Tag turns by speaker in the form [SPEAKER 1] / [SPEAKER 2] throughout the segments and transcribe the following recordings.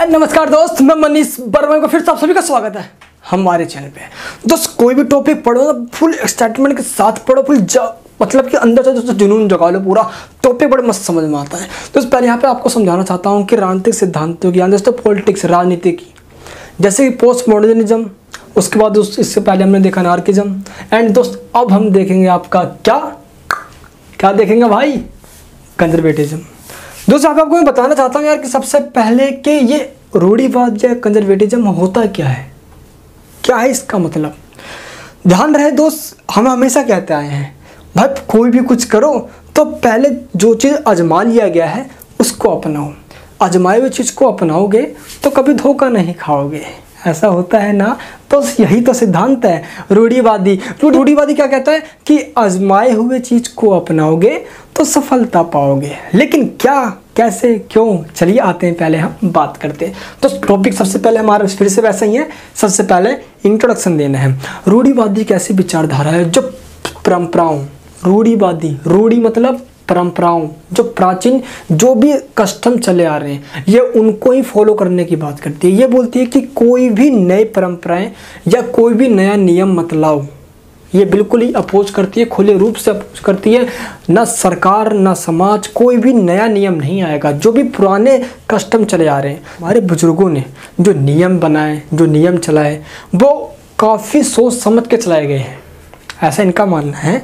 [SPEAKER 1] नमस्कार दोस्त, मैं मनीष वर्मा को फिर से आप सभी का स्वागत है हमारे चैनल पे। दोस्त कोई भी टॉपिक पढ़ो ना फुल एक्साइटमेंट के साथ पढ़ो, फुल मतलब कि अंदर से दोस्तों जुनून जगा लो, पूरा टॉपिक बड़े मस्त समझ में आता है। दोस्त पहले यहाँ पे आपको समझाना चाहता हूँ कि राजनीतिक सिद्धांतों की, दोस्तों पॉलिटिक्स, राजनीति की, जैसे कि पोस्ट मॉडर्निज्म, उसके बाद इससे पहले हमने देखा अनार्किज्म, एंड दोस्त अब हम देखेंगे आपका क्या देखेंगे भाई, कंजर्वेटिज्म। दोस्तों आपको मैं बताना चाहता हूँ यार कि सबसे पहले कि ये रूढ़िवाद या कंजर्वेटिज्म होता क्या है इसका मतलब। ध्यान रहे दोस्त, हम हमेशा कहते आए हैं भाई कोई भी कुछ करो तो पहले जो चीज़ आजमा लिया गया है उसको अपनाओ। आजमाई हुई चीज़ को अपनाओगे तो कभी धोखा नहीं खाओगे, ऐसा होता है ना। तो यही तो सिद्धांत है रूढ़िवादी। रूढ़िवादी क्या कहता है कि आजमाए हुए चीज़ को अपनाओगे तो सफलता पाओगे, लेकिन क्या, कैसे, क्यों, चलिए आते हैं, पहले हम बात करते हैं। तो टॉपिक सबसे पहले हमारा फिर से वैसा ही है, सबसे पहले इंट्रोडक्शन देना है। रूढ़िवादी कैसी विचारधारा है जो परंपराओं, रूढ़ी मतलब परंपराओं, जो प्राचीन जो भी कस्टम चले आ रहे हैं ये उनको ही फॉलो करने की बात करती है। ये बोलती है कि कोई भी नई परंपराएं या कोई भी नया नियम मत लाओ, ये बिल्कुल ही अपोज करती है, खुले रूप से अपोज करती है। ना सरकार ना समाज कोई भी नया नियम नहीं आएगा, जो भी पुराने कस्टम चले आ रहे हैं। हमारे बुजुर्गों ने जो नियम बनाए, जो नियम चलाए, वो काफ़ी सोच समझ के चलाए गए हैं, ऐसा इनका मानना है।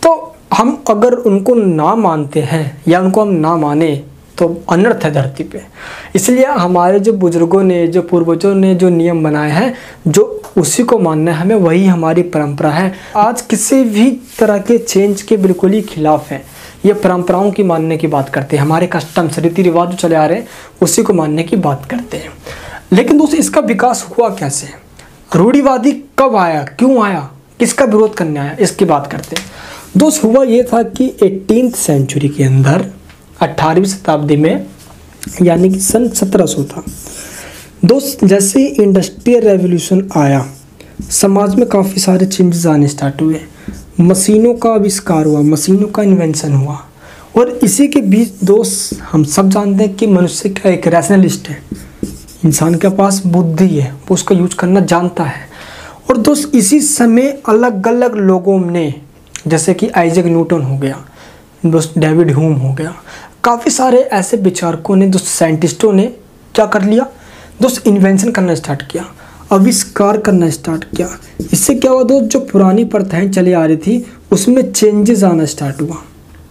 [SPEAKER 1] तो हम अगर उनको ना मानते हैं या उनको हम ना माने तो अनर्थ है धरती पे। इसलिए हमारे जो बुजुर्गों ने, जो पूर्वजों ने जो नियम बनाए हैं, जो उसी को मानना है हमें, वही हमारी परंपरा है। आज किसी भी तरह के चेंज के बिल्कुल ही खिलाफ है। ये परंपराओं की मानने की बात करते हैं, हमारे कस्टम्स, रीति रिवाज जो चले आ रहे हैं उसी को मानने की बात करते हैं। लेकिन दोस्तों इसका विकास हुआ कैसे, रूढ़िवादी कब आया, क्यों आया, किसका विरोध करने आया, इसकी बात करते हैं। दोस्त हुआ ये था कि 18th सेंचुरी के अंदर, 18वीं शताब्दी में, यानी कि सन 1700 था। दोस्त जैसे इंडस्ट्रियल रेवोल्यूशन आया, समाज में काफ़ी सारे चेंजेस आने स्टार्ट हुए, मशीनों का आविष्कार हुआ, मशीनों का इन्वेंशन हुआ। और इसी के बीच दोस्त हम सब जानते हैं कि मनुष्य का एक रैशनलिस्ट है, इंसान के पास बुद्धि है, वो उसका यूज करना जानता है। और दोस्त इसी समय अलग अलग लोगों ने, जैसे कि आइजैक न्यूटन हो गया, दोस्त डेविड ह्यूम हो गया, काफ़ी सारे ऐसे विचारकों ने, दोस्त साइंटिस्टों ने क्या कर लिया दोस्त, इन्वेंशन करना स्टार्ट किया, आविष्कार करना स्टार्ट किया। इससे क्या हुआ दोस्त, जो पुरानी प्रथाएं चली आ रही थी उसमें चेंजेस आना स्टार्ट हुआ।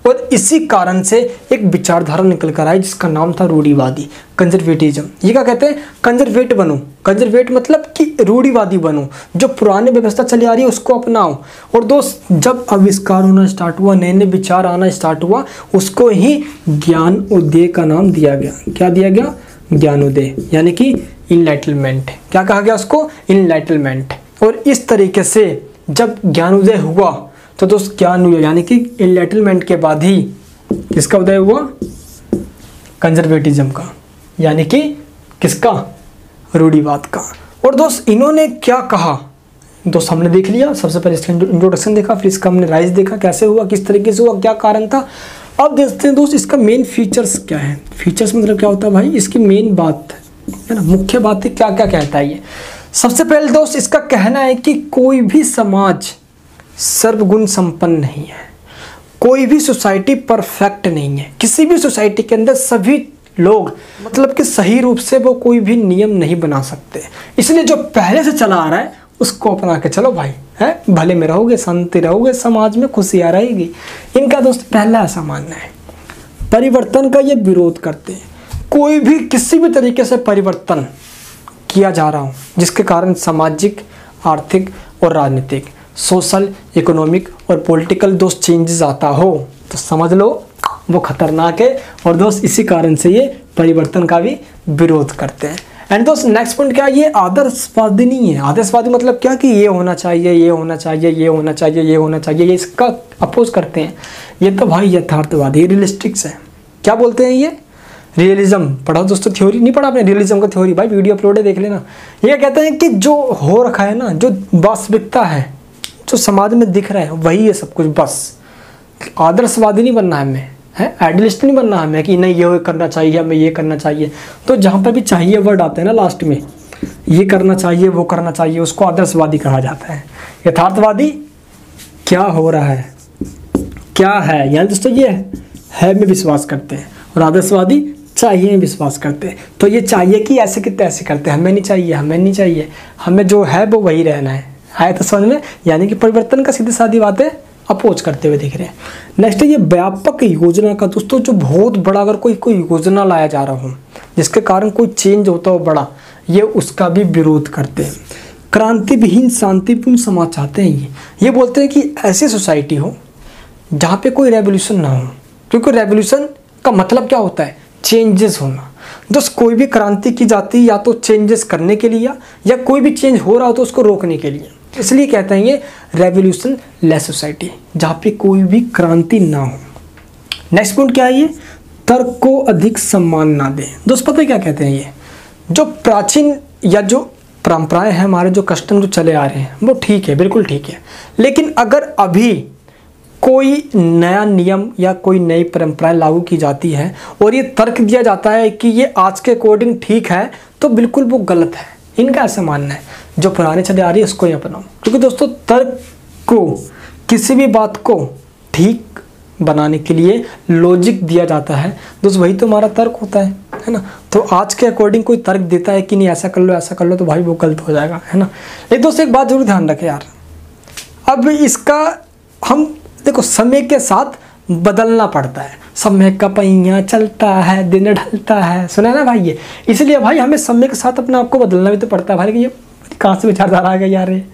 [SPEAKER 1] और इसी कारण से एक विचारधारा निकल कर आई जिसका नाम था रूढ़िवादी, कंजर्वेटिज्म। ये क्या कहते हैं, कंजर्वेट बनो, कंजर्वेट मतलब कि रूढ़िवादी बनो, जो पुरानी व्यवस्था चली आ रही है उसको अपनाओ। और दोस्त जब आविष्कार होना स्टार्ट हुआ, नए नए विचार आना स्टार्ट हुआ, उसको ही ज्ञानोदय का नाम दिया गया। क्या दिया गया, ज्ञानोदय, यानी कि इनलाइटलमेंट। क्या कहा गया उसको, इनलाइटलमेंट। और इस तरीके से जब ज्ञानोदय हुआ तो दोस्त ज्ञान हुआ, यानी कि इनलाइटलमेंट के बाद ही किसका उदय हुआ, कंजर्वेटिज्म का, यानी कि किसका, रूढ़िवाद का। और दोस्त इन्होंने क्या कहा दोस्त हमने देख लिया, सबसे पहले इसका इंट्रोडक्शन देखा, फिर इसका हमने राइज देखा, कैसे हुआ, किस तरीके से हुआ, क्या कारण था। अब देखते हैं दोस्त इसका मेन फीचर्स क्या है। फीचर्स मतलब क्या होता है भाई, इसकी मेन बात है ना, मुख्य बात है, क्या क्या कहता है ये। सबसे पहले दोस्त इसका कहना है कि कोई भी समाज सर्वगुण संपन्न नहीं है, कोई भी सोसाइटी परफेक्ट नहीं है। किसी भी सोसाइटी के अंदर सभी लोग मतलब कि सही रूप से वो कोई भी नियम नहीं बना सकते। इसलिए जो पहले से चला आ रहा है उसको अपना के चलो भाई, है भले में रहोगे, शांति रहोगे, समाज में खुशियाँ रहेगी। इनका दोस्त पहला ऐसा मानना है। परिवर्तन का ये विरोध करते हैं, कोई भी किसी भी तरीके से परिवर्तन किया जा रहा हो जिसके कारण सामाजिक, आर्थिक और राजनीतिक, सोशल, इकोनॉमिक और पॉलिटिकल दोस्त चेंजेस आता हो तो समझ लो वो खतरनाक है। और दोस्त इसी कारण से ये परिवर्तन का भी विरोध करते हैं। एंड दोस्त नेक्स्ट पॉइंट क्या है, ये आदर्शवादी नहीं है। आदर्शवादी मतलब क्या कि ये होना चाहिए, ये होना चाहिए, ये होना चाहिए, ये होना चाहिए, ये इसका अपोज करते हैं। ये तो भाई यथार्थवादी, रियलिस्टिक्स है। क्या बोलते हैं ये, रियलिज्म। पढ़ा दोस्तों, थ्योरी नहीं पढ़ा आपने, रियलिज्म का थ्योरी, भाई वीडियो अपलोड है देख लेना। ये कहते हैं कि जो हो रखा है ना, जो वास्तविकता है, जो समाज में दिख रहा है वही है सब कुछ, बस आदर्शवादी नहीं बनना है हमें, है। आइडियलिस्ट नहीं बनना हमें कि नहीं ये करना चाहिए, हमें ये करना चाहिए। तो जहाँ पर भी चाहिए वर्ड आता है ना लास्ट में, ये करना चाहिए वो करना चाहिए, उसको आदर्शवादी कहा जाता है। यथार्थवादी क्या हो रहा है, क्या है, यानी दोस्तों ये है में विश्वास करते हैं, और आदर्शवादी चाहिए में विश्वास करते हैं। तो ये चाहिए कि ऐसे कि तैसे करते हैं, हमें नहीं चाहिए, हमें नहीं चाहिए, हमें जो है वो वही रहना है। आया तो समझ में, यानी कि परिवर्तन का सीधी सादी बातें अपोज करते हुए दिख रहे हैं। नेक्स्ट है ये व्यापक योजना का दोस्तों, जो बहुत बड़ा अगर कोई योजना लाया जा रहा हो जिसके कारण कोई चेंज होता हो बड़ा, ये उसका भी विरोध करते हैं। क्रांति विहीन शांतिपूर्ण समाज चाहते हैं। ये बोलते हैं कि ऐसी सोसाइटी हो जहाँ पे कोई रेवोल्यूशन ना हो, क्योंकि रेवोल्यूशन का मतलब क्या होता है, चेंजेस होना। दोस्त कोई भी क्रांति की जाती या तो चेंजेस करने के लिए या कोई भी चेंज हो रहा हो तो उसको रोकने के लिए, इसलिए कहते हैं ये रेवोल्यूशन लेस सोसाइटी, जहाँ पे कोई भी क्रांति ना हो। नेक्स्ट पॉइंट क्या है, ये तर्क को अधिक सम्मान ना दें। दोस्त पता है क्या कहते हैं, ये जो प्राचीन या जो परंपराएं हैं, हमारे जो कस्टम जो चले आ रहे हैं वो ठीक है, बिल्कुल ठीक है, लेकिन अगर अभी कोई नया नियम या कोई नई परंपराएं लागू की जाती है और ये तर्क दिया जाता है कि ये आज के अकॉर्डिंग ठीक है, तो बिल्कुल वो गलत है। इनका ऐसा मानना है जो पुराने चले आ रही है उसको ही अपनाओ, क्योंकि दोस्तों तर्क को, किसी भी बात को ठीक बनाने के लिए लॉजिक दिया जाता है दोस्त, वही तो हमारा तर्क होता है ना। तो आज के अकॉर्डिंग कोई तर्क देता है कि नहीं ऐसा कर लो, तो भाई वो गलत हो जाएगा, है ना। लेकिन दोस्त एक बात जरूर ध्यान रखें यार, अब इसका हम देखो समय के साथ बदलना पड़ता है, समय का पहिया चलता है दिन ढलता है, सुना है ना भाई ये, इसलिए भाई हमें समय के साथ अपने आप को बदलना भी तो पड़ता है भाई। कि ये कहाँ से विचारधारा आ गया यार ये,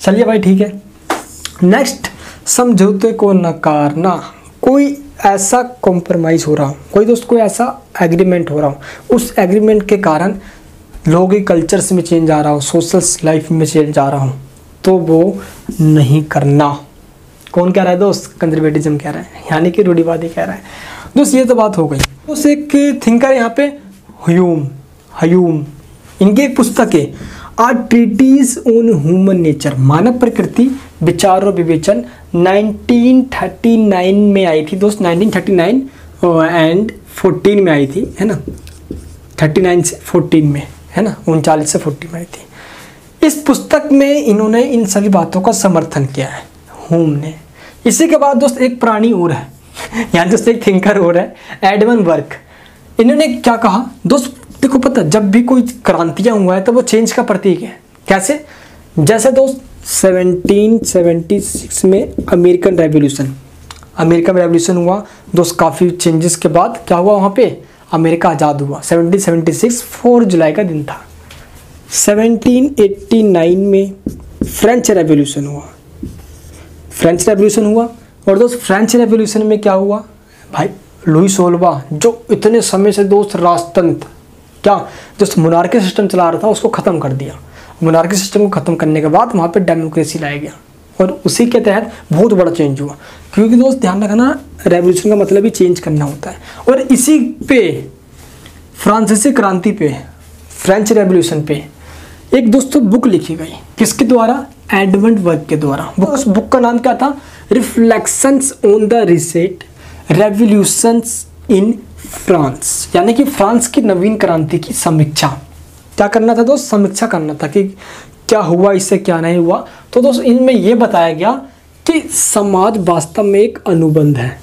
[SPEAKER 1] चलिए भाई ठीक है। नेक्स्ट, समझौते को नकारना। कोई ऐसा कॉम्प्रोमाइज़ हो रहा हो, कोई दोस्त कोई ऐसा एग्रीमेंट हो रहा हो, उस एग्रीमेंट के कारण लोगों के कल्चर्स में चेंज आ रहा हो, सोशल लाइफ में चेंज आ रहा हो, तो वो नहीं करना। कौन कह रहा है दोस्त, कंजर्वेटिज्म कह रहा है, यानी कि रूढ़िवादी कह रहा है। दोस्त ये तो बात हो गई। दोस्त एक थिंकर यहाँ पे ह्यूम, इनकी एक पुस्तक है आ ट्रीटीज ऑन ह्यूमन नेचर, मानव प्रकृति विचार और विवेचन, 1939 में आई थी दोस्त, 1939 एंड 14 में आई थी, है ना, 39 से 14 में, है ना, 39 से 40 में आई थी। इस पुस्तक में इन्होंने इन सभी बातों का समर्थन किया है, ह्यूम ने। इसी के बाद दोस्त एक प्राणी और है यहाँ दोस्त, एक थिंकर और है, एडमंड बर्क। इन्होंने क्या कहा दोस्त, देखो पता, जब भी कोई क्रांतियाँ हुआ है तो वो चेंज का प्रतीक है। कैसे, जैसे दोस्त 1776 में अमेरिकन रेवोल्यूशन हुआ दोस्त, काफ़ी चेंजेस के बाद क्या हुआ वहाँ पे, अमेरिका आज़ाद हुआ। 1776 4 जुलाई का दिन था। 1789 में फ्रेंच रेवोल्यूशन हुआ, और दोस्त फ्रेंच रेवोल्यूशन में क्या हुआ भाई, लुई 16वां जो इतने समय से दोस्त राजतंत्र क्या दोस्त मोनार्की सिस्टम चला रहा था उसको ख़त्म कर दिया। मोनार्की सिस्टम को ख़त्म करने के बाद वहाँ पे डेमोक्रेसी लाया गया, और उसी के तहत बहुत बड़ा चेंज हुआ। क्योंकि दोस्त ध्यान रखना, रेवोल्यूशन का मतलब ही चेंज करना होता है। और इसी पे फ्रांसीसी क्रांति पे, फ्रेंच रेवोल्यूशन पे एक दोस्तों बुक लिखी गई, किसके द्वारा, एडमंड बर्क के द्वारा। उस बुक का नाम क्या था, reflections on the recent revolutions in France, यानी कि फ्रांस की नवीन क्रांति की समीक्षा। क्या करना था दोस्त, समीक्षा करना था कि क्या हुआ इससे, क्या नहीं हुआ। तो दोस्त इनमें यह बताया गया कि समाज वास्तव में एक अनुबंध है।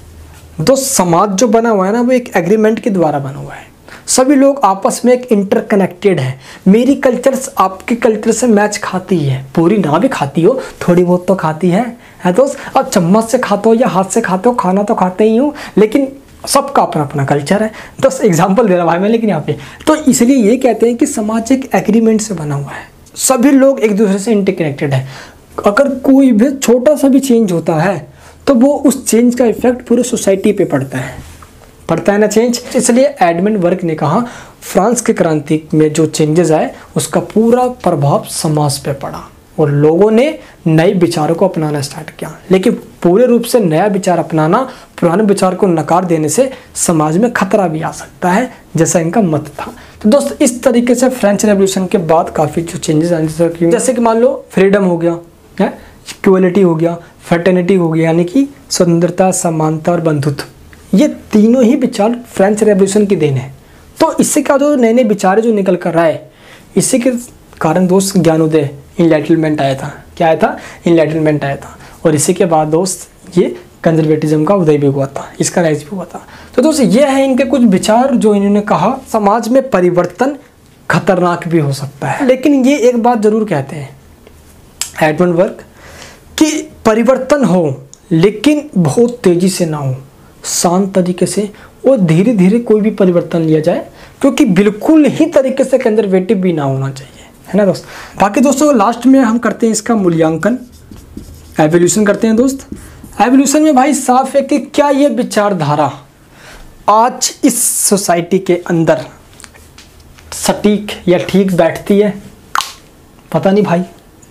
[SPEAKER 1] दोस्त समाज जो बना हुआ है ना, वो एक एग्रीमेंट के द्वारा बना हुआ है। सभी लोग आपस में एक इंटरकनेक्टेड है। मेरी कल्चर्स आपके कल्चर से मैच खाती है, पूरी ना भी खाती हो, थोड़ी बहुत तो खाती है दोस्त। अब चम्मच से खाते हो या हाथ से खाते हो, खाना तो खाते ही हो, लेकिन सबका अपना अपना कल्चर है। तो एग्जाम्पल दे रहा भाई मैं, लेकिन यहाँ पे तो इसलिए ये कहते हैं कि समाज एक एग्रीमेंट से बना हुआ है, सभी लोग एक दूसरे से इंटरकनेक्टेड है। अगर कोई भी छोटा सा भी चेंज होता है तो वो उस चेंज का इफेक्ट पूरे सोसाइटी पे पड़ता है ना चेंज। इसलिए एडमंड बर्क ने कहा फ्रांस की क्रांति में जो चेंजेस आए उसका पूरा प्रभाव समाज पे पड़ा और लोगों ने नए विचारों को अपनाना स्टार्ट किया। लेकिन पूरे रूप से नया विचार अपनाना, पुराने विचार को नकार देने से समाज में खतरा भी आ सकता है, जैसा इनका मत था। तो दोस्त इस तरीके से फ्रेंच रेवोल्यूशन के बाद काफ़ी जो चेंजेस आए, जैसे कि मान लो फ्रीडम हो गया, इक्वलिटी हो गया, फ्रेटर्निटी हो गया, यानी कि स्वतंत्रता, समानता और बंधुत्व, ये तीनों ही विचार फ्रेंच रेवोल्यूशन की देन है। तो इससे क्या जो नए नए विचार जो निकल कर आए, इसी के कारण दोस्त ज्ञानोदय, इनलाइटनमेंट आया था। क्या आया था? इनलाइटनमेंट आया था। और इसी के बाद दोस्त ये कंजर्वेटिज्म का उदय भी हुआ था, इसका राइज भी हुआ था। तो दोस्त ये है इनके कुछ विचार जो इन्होंने कहा समाज में परिवर्तन खतरनाक भी हो सकता है। लेकिन ये एक बात जरूर कहते हैं एडमंड बर्ग कि परिवर्तन हो लेकिन बहुत तेजी से ना हो, शांत तरीके से और धीरे धीरे कोई भी परिवर्तन लिया जाए, क्योंकि बिल्कुल ही तरीके से कंजर्वेटिव भी ना होना चाहिए, है ना दोस्त। बाकी दोस्तों लास्ट में हम करते हैं इसका मूल्यांकन, एवोल्यूशन करते हैं दोस्त। एवोल्यूशन में भाई साफ है कि क्या ये विचारधारा आज इस सोसाइटी के अंदर सटीक या ठीक बैठती है? पता नहीं भाई,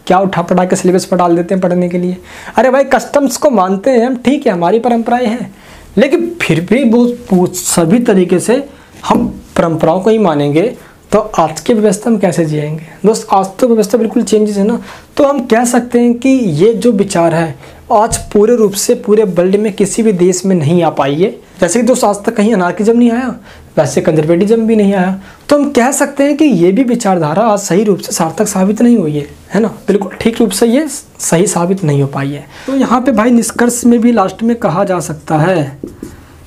[SPEAKER 1] क्या उठा पटा के सिलेबस पर डाल देते हैं पढ़ने के लिए। अरे भाई कस्टम्स को मानते हैं हम, ठीक है हमारी परंपराएं हैं, लेकिन फिर भी वो सभी तरीके से हम परंपराओं को ही मानेंगे तो आज की व्यवस्था में कैसे जिएंगे दोस्त। आज तो व्यवस्था बिल्कुल चेंजेस है ना। तो हम कह सकते हैं कि ये जो विचार है आज पूरे रूप से पूरे वर्ल्ड में किसी भी देश में नहीं आ पाई है। जैसे कि दोस्त आज तक कहीं अनार्किज्म नहीं आया, वैसे कंजर्वेटिज्म भी नहीं आया। तो हम कह सकते हैं कि ये भी विचारधारा आज सही रूप से सार्थक साबित नहीं हुई है ना, बिल्कुल ठीक रूप से ये सही साबित नहीं हो पाई है। तो यहाँ पे भाई निष्कर्ष में भी लास्ट में कहा जा सकता है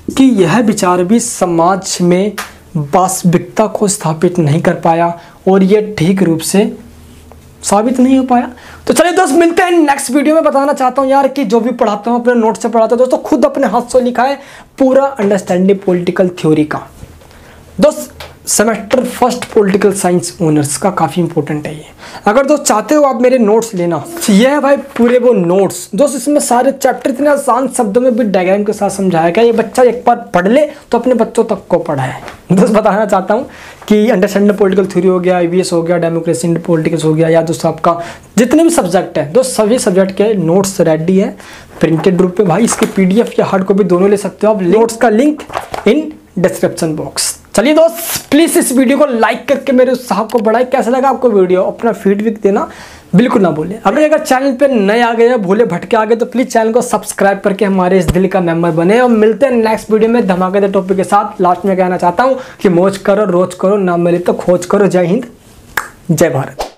[SPEAKER 1] कि यह विचार भी समाज में वास्तविकता को स्थापित नहीं कर पाया और ये ठीक रूप से साबित नहीं हो पाया। तो चलिए दोस्त मिलते हैं नेक्स्ट वीडियो में। बताना चाहता हूँ यार कि जो भी पढ़ाता हूँ अपने नोट से पढ़ाता हूँ दोस्तों, खुद अपने हाथ से लिखा है पूरा अंडरस्टैंडिंग पॉलिटिकल थ्योरी का। दोस्त semester first political science honours का काफ़ी इंपॉर्टेंट है ये। अगर दोस्त चाहते हो आप मेरे नोट्स लेना, ये है भाई पूरे वो नोट्स दोस्त। इसमें सारे चैप्टर इतने आसान शब्दों में भी डायग्राम के साथ समझाया गया। ये बच्चा एक बार पढ़ ले तो अपने बच्चों तक को पढ़ाए। दोस्त बताना चाहता हूँ कि अंडरस्टैंडिंग पॉलिटिकल थ्योरी हो गया, IVS हो गया, डेमोक्रेसी इन पॉलिटिक्स हो गया, या दोस्त आपका जितने भी सब्जेक्ट है दोस्त सभी सब्जेक्ट के नोट्स रेडी है प्रिंटेड रूप में। भाई इसके PDF या हार्ड कॉपी दोनों ले सकते हो आप। नोट्स का लिंक इन डिस्क्रिप्शन बॉक्स। चलिए दोस्त प्लीज़ इस वीडियो को लाइक करके मेरे उत्साह को बढ़ाए। कैसा लगा आपको वीडियो, अपना फीडबैक देना बिल्कुल ना भूलें। अगर चैनल पे नए आ गए या भूले भटके आ गए तो प्लीज़ चैनल को सब्सक्राइब करके हमारे इस दिल का मेंबर बने। और मिलते हैं नेक्स्ट वीडियो में धमाकेदार टॉपिक के साथ। लास्ट में कहना चाहता हूँ कि मौज करो रोज करो, ना मिले तो खोज करो। जय हिंद, जय भारत।